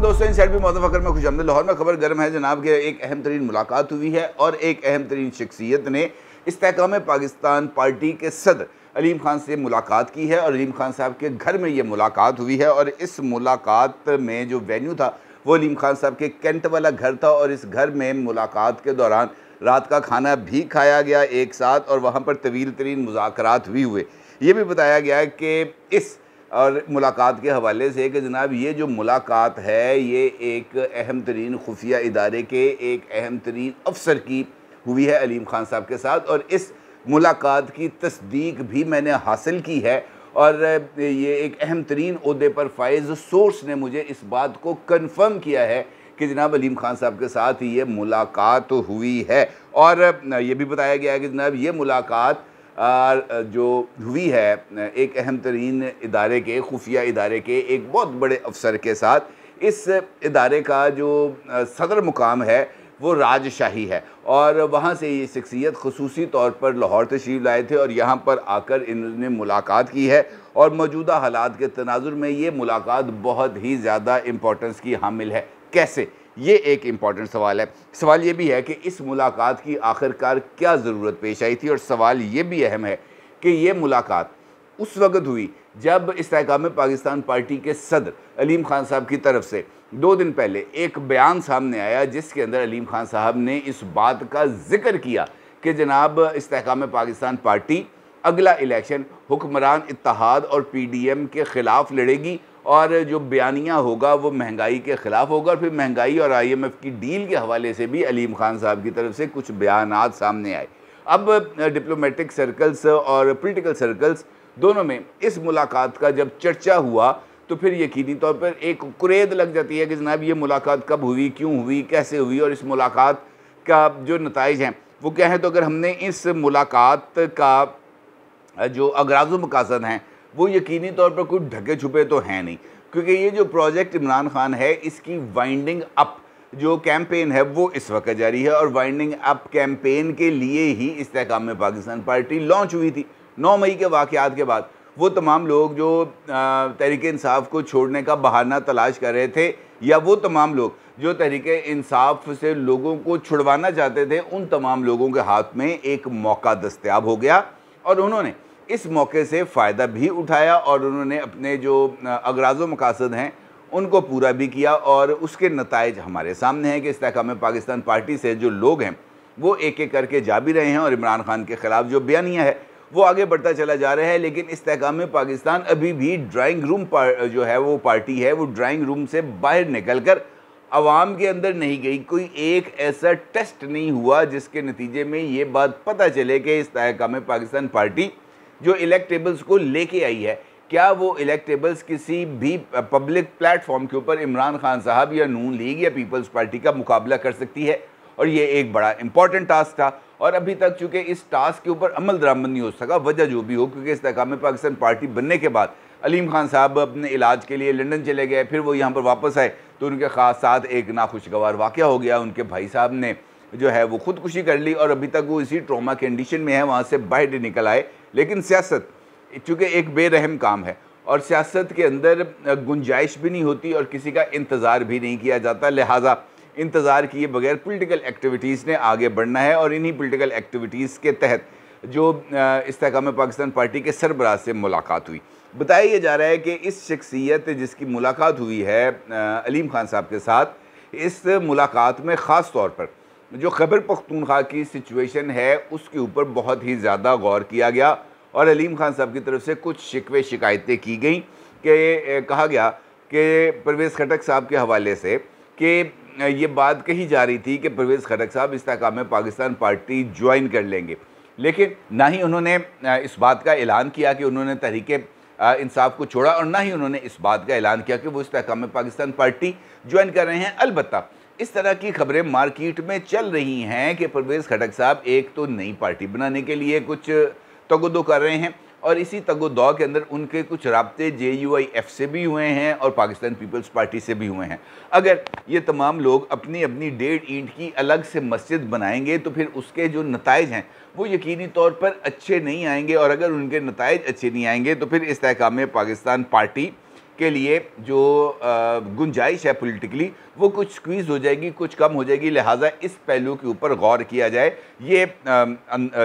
दोस्तों, इन शहर भी मौजूद फकर में खुशामदीद। लाहौर में खबर गर्म है जनाब के एक अहम तरीन मुलाकात हुई है और एक अहम तरीन शख्सियत ने इस्तेहकाम पाकिस्तान पार्टी के सदर अलीम खान से मुलाकात की है और अलीम खान साहब के घर में ये मुलाकात हुई है। और इस मुलाकात में जो वेन्यू था वो अलीम खान साहब के कैंट वाला घर था और इस घर में मुलाकात के दौरान रात का खाना भी खाया गया एक साथ और वहाँ पर तवील तरीन मुज़ाकरात भी हुए। ये भी बताया गया कि इस और मुलाकात के हवाले से कि जनाब ये जो मुलाकात है ये एक अहम तरीन खुफिया इदारे के एक अहम तरीन अफसर की हुई है अलीम खान साहब के साथ। और इस मुलाकात की तस्दीक भी मैंने हासिल की है और ये एक अहम तरीन ओहदे पर फाइज सोर्स ने मुझे इस बात को कन्फर्म किया है कि जनाब अलीम खान साहब के साथ ये मुलाकात हुई है। और ये भी बताया गया है कि जनाब ये मुलाकात जो हुई है एक अहम तरीन इदारे के खुफिया इदारे के एक बहुत बड़े अफसर के साथ। इस इदारे का जो सदर मुकाम है वो राजशाही है और वहाँ से ये शख्सियत खसूसी तौर पर लाहौर तशरीफ़ लाए थे और यहाँ पर आकर इन्होंने मुलाकात की है। और मौजूदा हालात के तनाजुर में ये मुलाकात बहुत ही ज़्यादा इम्पोर्टेंस की हामिल है। कैसे? ये एक इम्पॉर्टेंट सवाल है। सवाल ये भी है कि इस मुलाकात की आखिरकार क्या ज़रूरत पेश आई थी और सवाल ये भी अहम है कि ये मुलाकात उस वक़्त हुई जब इस्तेहकाम पाकिस्तान पार्टी के सदर अलीम खान साहब की तरफ से 2 दिन पहले एक बयान सामने आया जिसके अंदर अलीम खान साहब ने इस बात का ज़िक्र किया कि जनाब इस्तेहकाम पाकिस्तान पार्टी अगला इलेक्शन हुक्मरान इत्तेहाद और PDM के ख़िलाफ़ लड़ेगी और जो बयानिया होगा वो महंगाई के ख़िलाफ़ होगा। और फिर महंगाई और IMF की डील के हवाले से भी अलीम खान साहब की तरफ से कुछ बयानात सामने आए। अब डिप्लोमेटिक सर्कल्स और पॉलिटिकल सर्कल्स दोनों में इस मुलाकात का जब चर्चा हुआ तो फिर यकीनी तौर पर एक कुरेद लग जाती है कि जनाब ये मुलाकात कब हुई, क्यों हुई, कैसे हुई और इस मुलाकात का जो नताइज हैं वो क्या है। तो अगर हमने इस मुलाकात का जो अगराज़ व मकासद हैं वो यकीनी तौर पर कुछ ढके छुपे तो हैं नहीं, क्योंकि ये जो प्रोजेक्ट इमरान खान है इसकी वाइंडिंग अप जो कैंपेन है वो इस वक्त जारी है और वाइंडिंग अप कैंपेन के लिए ही इस्तेहकाम पाकिस्तान पार्टी लॉन्च हुई थी। 9 मई के वाक़यात के बाद वो तमाम लोग जो तहरीक इंसाफ को छोड़ने का बहाना तलाश कर रहे थे या वो तमाम लोग जो तहरीक इंसाफ से लोगों को छुड़वाना चाहते थे, उन तमाम लोगों के हाथ में एक मौका दस्तयाब हो गया और उन्होंने इस मौके से फ़ायदा भी उठाया और उन्होंने अपने जो अगराज़ व मकासद हैं उनको पूरा भी किया। और उसके नताइज हमारे सामने हैं कि इस्तेहकाम पाकिस्तान पार्टी से जो लोग हैं वो एक एक करके जा भी रहे हैं और इमरान खान के ख़िलाफ़ जो बयानिया है वो आगे बढ़ता चला जा रहा है। लेकिन इस्तेहकाम पाकिस्तान अभी भी ड्राइंग रूम जो है वो पार्टी है वो ड्राइंग रूम से बाहर निकल कर आवाम के अंदर नहीं गई। कोई एक ऐसा टेस्ट नहीं हुआ जिसके नतीजे में ये बात पता चले कि इस्तेहकाम पाकिस्तान पार्टी जो इलेक्टेबल्स को लेके आई है क्या वो इलेक्टेबल्स किसी भी पब्लिक प्लेटफॉर्म के ऊपर इमरान खान साहब या नून लीग या पीपल्स पार्टी का मुकाबला कर सकती है। और ये एक बड़ा इंपॉर्टेंट टास्क था और अभी तक चूँकि इस टास्क के ऊपर अमल दरामद नहीं हो सका, वजह जो भी हो, क्योंकि इस्तेहकाम पाकिस्तान पार्टी बनने के बाद अलीम खान साहब अपने इलाज के लिए लंदन चले गए, फिर वो यहाँ पर वापस आए तो उनके ख़ास साथ एक नाखुशगवार वाक़या हो गया। उनके भाई साहब ने जो है वो ख़ुदकुशी कर ली और अभी तक वो इसी ट्रॉमा कंडीशन में है, वहाँ से बाहर निकल आए। लेकिन सियासत चूँकि एक बेरहम काम है और सियासत के अंदर गुंजाइश भी नहीं होती और किसी का इंतज़ार भी नहीं किया जाता, लिहाजा इंतज़ार किए बगैर पॉलिटिकल एक्टिविटीज़ ने आगे बढ़ना है। और इन्हीं पॉलिटिकल एक्टिविटीज़ के तहत जो इस्तेहकाम पाकिस्तान पार्टी के सरबराह से मुलाकात हुई। बताया जा रहा है कि इस शख्सियत जिसकी मुलाकात हुई है अलीम खान साहब के साथ, इस मुलाकात में ख़ास तौर पर जो खैबर पख्तूनख्वा की सिचुएशन है उसके ऊपर बहुत ही ज़्यादा गौर किया गया और अलीम खान साहब की तरफ से कुछ शिकवे शिकायतें की गई कि कहा गया कि परवेज़ खटक साहब के हवाले से कि ये बात कही जा रही थी कि परवेज़ खटक साहब इस्तेहकाम पाकिस्तान पार्टी ज्वाइन कर लेंगे, लेकिन ना ही उन्होंने इस बात का ऐलान किया कि उन्होंने तहरीक इंसाफ को छोड़ा और ना ही उन्होंने इस बात का ऐलान किया कि वो इस्तेहकाम पाकिस्तान पार्टी ज्वाइन कर रहे हैं। अलबत्ता इस तरह की खबरें मार्केट में चल रही हैं कि परवेज़ खटक साहब एक तो नई पार्टी बनाने के लिए कुछ तगोदो कर रहे हैं और इसी तगोदो के अंदर उनके कुछ राब्ते JUIF से भी हुए हैं और पाकिस्तान पीपल्स पार्टी से भी हुए हैं। अगर ये तमाम लोग अपनी अपनी 1.5 ईंट की अलग से मस्जिद बनाएंगे तो फिर उसके जो नताइज हैं वो यकीनी तौर पर अच्छे नहीं आएंगे और अगर उनके नताइज अच्छे नहीं आएंगे तो फिर इस्तेहकाम पाकिस्तान पार्टी के लिए जो गुंजाइश है पॉलिटिकली वो कुछ स्क्वीज़ हो जाएगी, कुछ कम हो जाएगी। लिहाजा इस पहलू के ऊपर गौर किया जाए, ये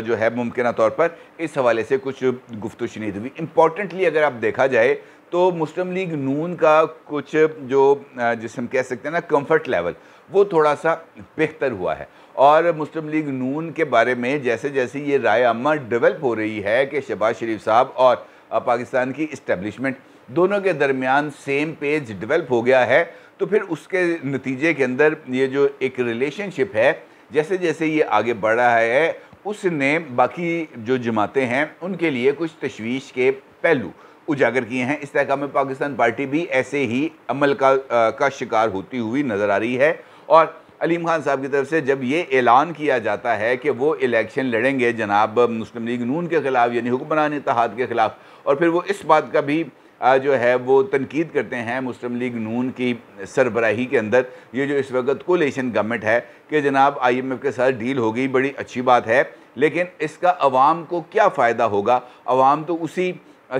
जो है मुमकिन तौर पर इस हवाले से कुछ गुफ्तगू शुनीद हुई। इम्पॉर्टेंटली अगर आप देखा जाए तो मुस्लिम लीग नून का कुछ जो जिसे हम कह सकते हैं ना कंफर्ट लेवल, वो थोड़ा सा बेहतर हुआ है। और मुस्लिम लीग नून के बारे में जैसे जैसे ये राय अम्मा डेवलप हो रही है कि शहबाज शरीफ साहब और पाकिस्तान की इस्टेब्लिशमेंट दोनों के दरमियान सेम पेज डेवलप हो गया है, तो फिर उसके नतीजे के अंदर ये जो एक रिलेशनशिप है जैसे जैसे ये आगे बढ़ रहा है, उसने बाकी जो जमातें हैं उनके लिए कुछ तशवीश के पहलू उजागर किए हैं। इस्तेहकाम पाकिस्तान पार्टी भी ऐसे ही अमल का शिकार होती हुई नज़र आ रही है। और अलीम खान साहब की तरफ से जब ये ऐलान किया जाता है कि वो इलेक्शन लड़ेंगे जनाब मुस्लिम लीग नून के ख़िलाफ़, यानी हुक्मरान इत्तेहाद के ख़िलाफ़, और फिर वो इस बात का भी जो है वो तनकीद करते हैं मुस्लिम लीग नून की सरबराही के अंदर, ये जो इस वक्त कोलिशन गवर्नमेंट है, कि जनाब IMF के साथ डील हो गई, बड़ी अच्छी बात है, लेकिन इसका अवाम को क्या फ़ायदा होगा? अवाम तो उसी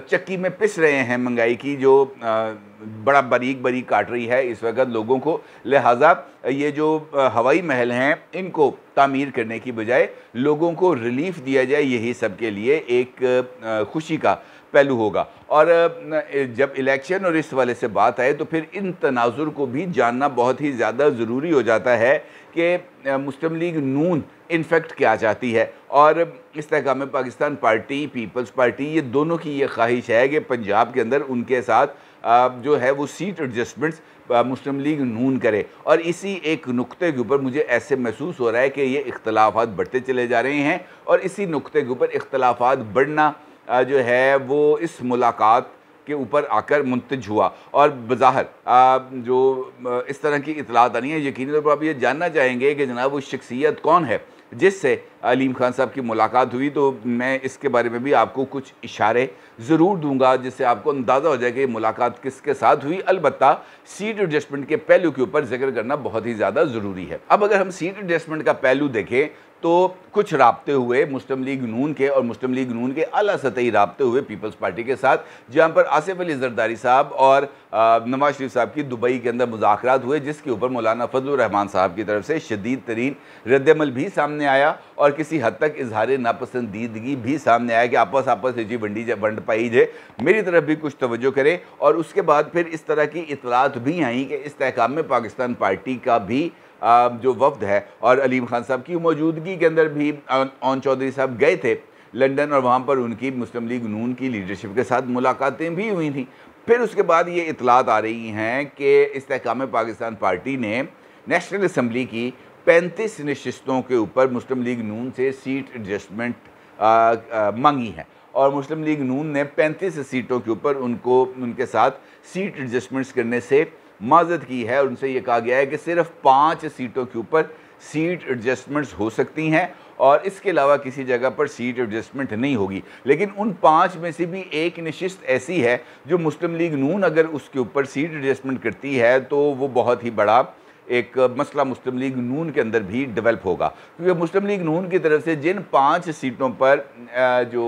चक्की में पिस रहे हैं महंगाई की, जो बड़ा बारीक बारीक काट रही है इस वक्त लोगों को। लिहाजा ये जो हवाई महल हैं इनको तामीर करने की बजाय लोगों को रिलीफ दिया जाए, यही सबके लिए एक खुशी का पहलू होगा। और जब इलेक्शन और इस वाले से बात आए तो फिर इन तनाजुर को भी जानना बहुत ही ज़्यादा ज़रूरी हो जाता है कि मुस्लिम लीग नून इनफैक्ट क्या चाहती है। और इस्तेहकाम पाकिस्तान पार्टी, पीपल्स पार्टी, ये दोनों की ये ख्वाहिश है कि पंजाब के अंदर उनके साथ जो है वो सीट एडजस्टमेंट्स मुस्लिम लीग नून करे। और इसी एक नुक्ते के ऊपर मुझे ऐसे महसूस हो रहा है कि ये इख्तलाफात बढ़ते चले जा रहे हैं, और इसी नुक्ते के ऊपर इख्तलाफात बढ़ना जो है वो इस मुलाकात के ऊपर आकर मुंतज हुआ। और बज़ाहिर जो इस तरह की इतलात आनी है, यकीनी तौर पर आप ये जानना चाहेंगे कि जनाब वो शख्सियत कौन है जिससे अलीम खान साहब की मुलाकात हुई। तो मैं इसके बारे में भी आपको कुछ इशारे ज़रूर दूंगा जिससे आपको अंदाज़ा हो जाए कि मुलाकात किसके साथ हुई। अलबत्ता सीट एडजस्टमेंट के पहलू के ऊपर जिक्र करना बहुत ही ज़्यादा ज़रूरी है। अब अगर हम सीट एडजस्टमेंट का पहलू देखें तो कुछ राब्ते हुए मुस्लिम लीग नून के, और मुस्लिम लीग नून के आला सतही राब्ते हुए पीपल्स पार्टी के साथ, जहाँ पर आसिफ अली जरदारी साहब और नवाज शरीफ साहब की दुबई के अंदर मुज़ाकरात हुए, जिसके ऊपर मौलाना फजलुर रहमान साहब की तरफ से शदीद तरीन रद्दअमल भी सामने आया और किसी हद तक इजहार नापसंदीदगी भी सामने आया कि आपस आपस से जी वंड पाई जाए, मेरी तरफ भी कुछ तवज्जो करें। और उसके बाद फिर इस तरह की इतलात भी आई कि इस्तेहकाम पाकिस्तान पार्टी का भी जो वफ्द है, और अलीम खान साहब की मौजूदगी के अंदर भी ओन चौधरी साहब गए थे लंदन, और वहाँ पर उनकी मुस्लिम लीग नून की लीडरशिप के साथ मुलाकातें भी हुई थी। फिर उसके बाद ये इतलात आ रही हैं कि इस्तेहकाम पाकिस्तान पार्टी ने नेशनल असम्बली की 35 नशिस्तों के ऊपर मुस्लिम लीग नून से सीट एडजस्टमेंट मांगी है, और मुस्लिम लीग नून ने 35 सीटों के ऊपर उनके साथ सीट एडजस्टमेंट्स करने से माजत की है। और उनसे ये कहा गया है कि सिर्फ 5 सीटों के ऊपर सीट एडजस्टमेंट्स हो सकती हैं, और इसके अलावा किसी जगह पर सीट एडजस्टमेंट नहीं होगी। लेकिन उन 5 में से भी एक नशिस्त ऐसी है जो मुस्लिम लीग नून अगर उसके ऊपर सीट एडजस्टमेंट करती है तो वो बहुत ही बड़ा एक मसला मुस्लिम लीग नून के अंदर भी डेवलप होगा, क्योंकि मुस्लिम लीग नून की तरफ से जिन 5 सीटों पर जो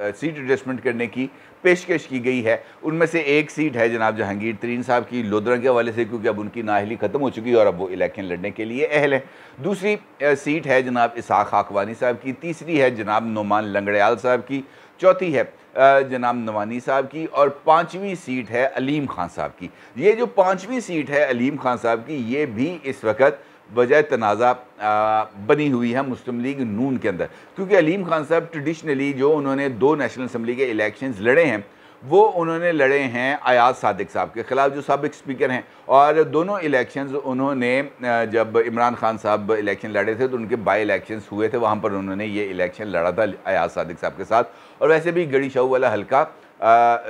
सीट एडजस्टमेंट करने की पेशकश की गई है, उनमें से एक सीट है जनाब जहांगीर तरीन साहब की लोधरा के हवाले से, क्योंकि अब उनकी नाअहली ख़त्म हो चुकी है और अब वो इलेक्शन लड़ने के लिए अहल है। दूसरी सीट है जनाब इसहाक खाकवानी साहब की, तीसरी है जनाब नोमान लंगड़याल साहब की, चौथी है जनाब नवानी साहब की, और 5वीं सीट है अलीम खान साहब की। ये जो 5वीं सीट है अलीम खान साहब की, ये भी इस वक्त वजह तनाज़ा बनी हुई है मुस्लिम लीग नून के अंदर, क्योंकि अलीम खान साहब ट्रेडिशनली जो उन्होंने 2 नेशनल असम्बली के इलेक्शंस लड़े हैं, वो उन्होंने लड़े हैं अयाज सादिक साहब के ख़िलाफ़ जो साबिक़ स्पीकर हैं। और दोनों इलेक्शंस उन्होंने जब इमरान खान साहब इलेक्शन लड़े थे तो उनके बाई इलेक्शंस हुए थे, वहाँ पर उन्होंने ये इलेक्शन लड़ा था अयाज सादिक साहब के साथ। और वैसे भी गड़ी शाह वाला हल्का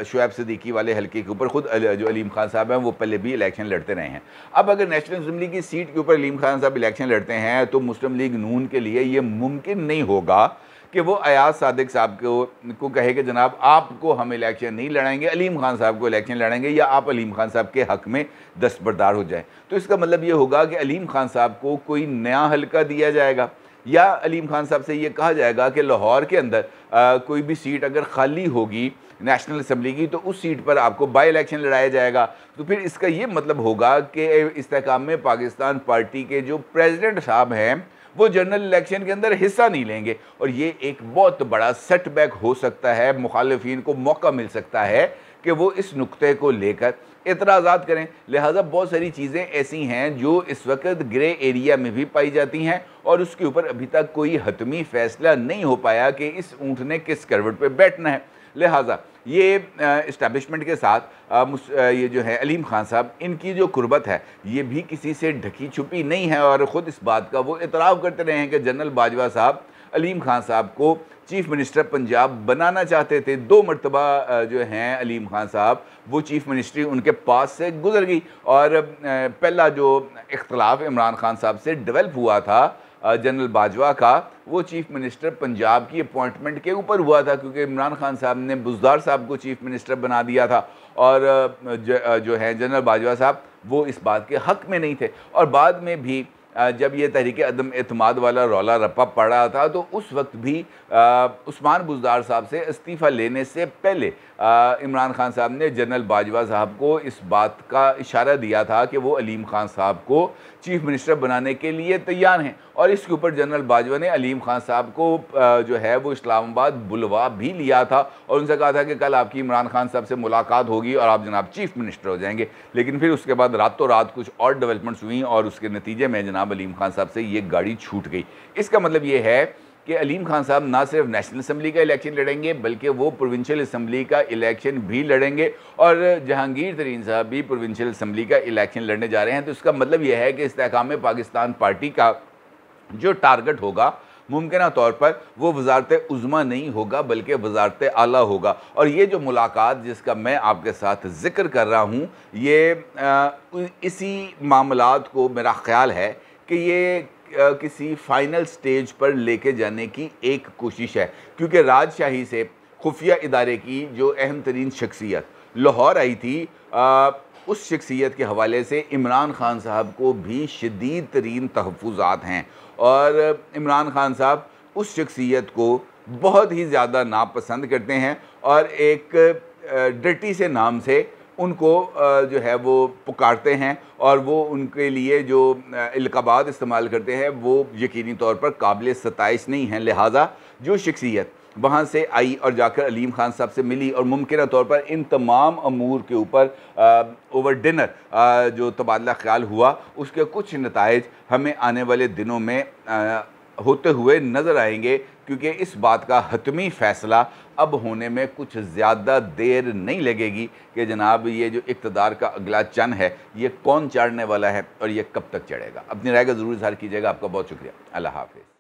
शुएब सिद्दीकी वाले हल्के के ऊपर खुद जो अलीम खान साहब हैं वो पहले भी इलेक्शन लड़ते रहे हैं। अब अगर नेशनल असम्बली की सीट के ऊपर अलीम खान साहब इलेक्शन लड़ते हैं तो मुस्लिम लीग नून के लिए ये मुमकिन नहीं होगा कि वो अयाज सादिक साहब को कहे कि जनाब आपको हम इलेक्शन नहीं लड़ाएंगे, अलीम खान साहब को इलेक्शन लड़ाएंगे, या आप अलीम खान साहब के हक़ में दस्तबरदार हो जाएं। तो इसका मतलब ये होगा कि अलीम खान साहब को कोई नया हल्का दिया जाएगा, या अलीम खान साहब से ये कहा जाएगा कि लाहौर के अंदर कोई भी सीट अगर खाली होगी नेशनल असम्बली की, तो उस सीट पर आपको बाई इलेक्शन लड़ाया जाएगा। तो फिर इसका ये मतलब होगा कि इस्तेहकाम पाकिस्तान पार्टी के जो प्रेसिडेंट साहब हैं वो जनरल इलेक्शन के अंदर हिस्सा नहीं लेंगे, और ये एक बहुत बड़ा सेटबैक हो सकता है। मुखालिफिन को मौका मिल सकता है कि वो इस नुक्ते को लेकर एतराज़ात करें। लिहाजा बहुत सारी चीज़ें ऐसी हैं जो इस वक्त ग्रे एरिया में भी पाई जाती हैं, और उसके ऊपर अभी तक कोई हतमी फ़ैसला नहीं हो पाया कि इस ऊँट ने किस करवट पे बैठना है। लिहाजा ये इस्टेब्लिशमेंट के साथ ये जो है अलीम खान साहब, इनकी जो कुर्बत है ये भी किसी से ढकी छुपी नहीं है, और ख़ुद इस बात का वो इतराफ़ करते रहे हैं कि जनरल बाजवा साहब अलीम खान साहब को चीफ़ मिनिस्टर पंजाब बनाना चाहते थे। 2 मरतबा जो हैं अलीम खान साहब, वो चीफ़ मिनिस्ट्री उनके पास से गुजर गई, और पहला जो इख्तलाफ इमरान खान साहब से डेवलप हुआ था जनरल बाजवा का, वो चीफ़ मिनिस्टर पंजाब की अपॉइंटमेंट के ऊपर हुआ था, क्योंकि इमरान खान साहब ने बुज़दार साहब को चीफ़ मिनिस्टर बना दिया था, और जो है जनरल बाजवा साहब वो इस बात के हक़ में नहीं थे। और बाद में भी जब ये तहरीक अदम एतमाद वाला रौला रप्पा पड़ रहा था, तो उस वक्त भी उस्मान बुज़दार साहब से इस्तीफ़ा लेने से पहले इमरान खान साहब ने जनरल बाजवा साहब को इस बात का इशारा दिया था कि वो अलीम खान साहब को चीफ़ मिनिस्टर बनाने के लिए तैयार हैं, और इसके ऊपर जनरल बाजवा ने अलीम खान साहब को जो है वो इस्लामाबाद बुलवा भी लिया था, और उनसे कहा था कि कल आपकी इमरान खान साहब से मुलाकात होगी और आप जनाब चीफ़ मिनिस्टर हो जाएंगे। लेकिन फिर उसके बाद रातों रात कुछ और डेवलपमेंट्स हुई, और उसके नतीजे में जनाब अलीम खान साहब से ये गाड़ी छूट गई। इसका मतलब ये है कि अलीम खान साहब ना सिर्फ नेशनल असम्बली का इलेक्शन लड़ेंगे, बल्कि वो प्रोविंशियल असम्बली का इलेक्शन भी लड़ेंगे, और जहांगीर तरीन साहब भी प्रोविंशियल असम्बली का इलेक्शन लड़ने जा रहे हैं। तो इसका मतलब यह है कि इस्तेहकाम पाकिस्तान पार्टी का जो टारगेट होगा मुमकिन तौर पर वो वज़ारत उज़्मा नहीं होगा, बल्कि वज़ारत आला होगा। और ये जो मुलाकात जिसका मैं आपके साथ ज़िक्र कर रहा हूँ, ये इसी मामलात को मेरा ख़्याल है कि ये किसी फ़ाइनल स्टेज पर लेके जाने की एक कोशिश है, क्योंकि राजशाही से खुफिया इदारे की जो अहम तरीन शख्सियत लाहौर आई थी, उस शख्सियत के हवाले से इमरान खान साहब को भी शदीद तरीन तहफ़्फ़ुज़ात हैं, और इमरान खान साहब उस शख्सियत को बहुत ही ज़्यादा नापसंद करते हैं, और एक डर्टी से नाम से उनको जो है वो पुकारते हैं, और वो उनके लिए जो इल्क़ाबात इस्तेमाल करते हैं वो यकीनी तौर पर काबिल सताइश नहीं हैं। लिहाजा जो शख्सियत वहाँ से आई और जाकर अलीम खान साहब से मिली, और मुमकिन तौर पर इन तमाम अमूर के ऊपर ओवर डिनर जो तबादला ख्याल हुआ, उसके कुछ नताइज हमें आने वाले दिनों में होते हुए नज़र आएंगे, क्योंकि इस बात का हतमी फ़ैसला अब होने में कुछ ज़्यादा देर नहीं लगेगी कि जनाब ये जो इक़्तिदार का अगला चन है ये कौन चाड़ने वाला है और ये कब तक चढ़ेगा। अपनी राय का ज़रूर इज़हार कीजिएगा। आपका बहुत शुक्रिया। अल्लाह हाफ़िज़।